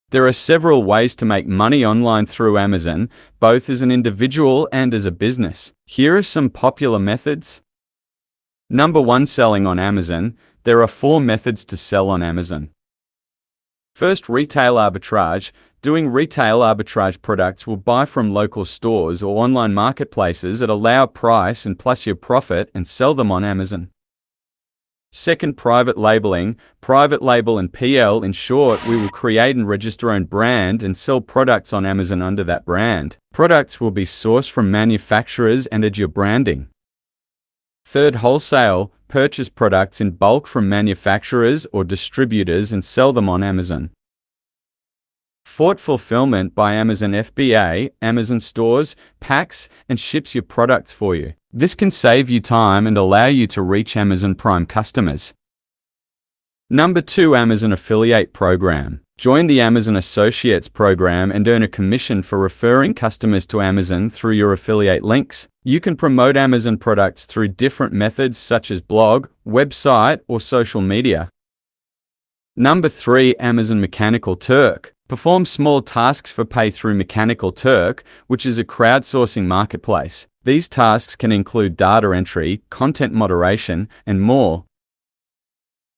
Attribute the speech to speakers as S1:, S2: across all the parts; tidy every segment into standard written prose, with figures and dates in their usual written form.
S1: There are several ways to make money online through Amazon, both as an individual and as a business. Here are some popular methods. Number 1. Selling on Amazon. There are 4 methods to sell on Amazon. First, retail arbitrage. Doing retail arbitrage products will buy from local stores or online marketplaces at a lower price and plus your profit and sell them on Amazon. Second, private labeling. Private label and PL, in short, we will create and register our own brand and sell products on Amazon under that brand. Products will be sourced from manufacturers and at your branding. Third, wholesale. Purchase products in bulk from manufacturers or distributors and sell them on Amazon. Fourth, fulfillment by Amazon FBA. Amazon stores, packs, and ships your products for you. This can save you time and allow you to reach Amazon Prime customers. Number 2. Amazon Affiliate Program. Join the Amazon Associates program and earn a commission for referring customers to Amazon through your affiliate links. You can promote Amazon products through different methods such as blog, website, or social media. Number 3. Amazon Mechanical Turk. Perform small tasks for pay through Mechanical Turk, which is a crowdsourcing marketplace. These tasks can include data entry, content moderation, and more.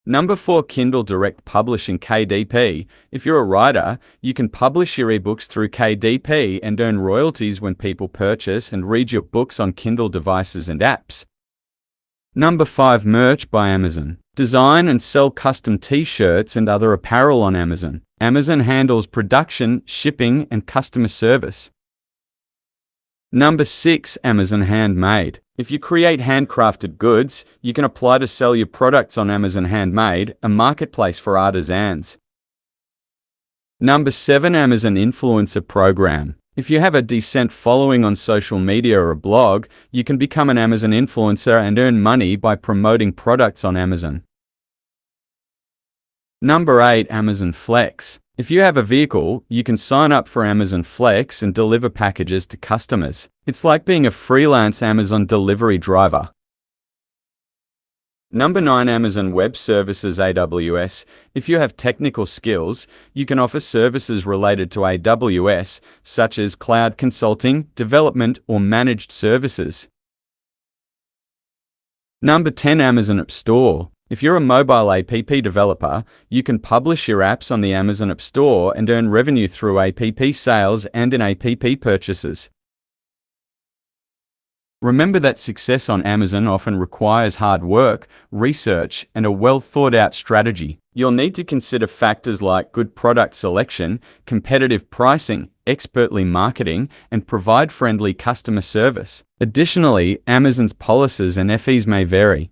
S1: Number 4. Kindle Direct Publishing KDP. If you're a writer, you can publish your ebooks through KDP and earn royalties when people purchase and read your books on Kindle devices and apps. Number 5. Merch by Amazon. Design and sell custom t-shirts and other apparel on Amazon. Amazon handles production, shipping, and customer service. Number 6. Amazon Handmade. If you create handcrafted goods, you can apply to sell your products on Amazon Handmade, a marketplace for artisans. Number 7. Amazon Influencer Program. If you have a decent following on social media or a blog, you can become an Amazon influencer and earn money by promoting products on Amazon. Number 8. Amazon Flex. If you have a vehicle, you can sign up for Amazon Flex and deliver packages to customers. It's like being a freelance Amazon delivery driver. Number 9. Amazon Web Services AWS. If you have technical skills, you can offer services related to AWS, such as cloud consulting, development, or managed services. Number 10. Amazon App Store. If you're a mobile app developer, you can publish your apps on the Amazon App Store and earn revenue through app sales and in app purchases. Remember that success on Amazon often requires hard work, research, and a well-thought-out strategy. You'll need to consider factors like good product selection, competitive pricing, expertly marketing, and provide friendly customer service. Additionally, Amazon's policies and fees may vary.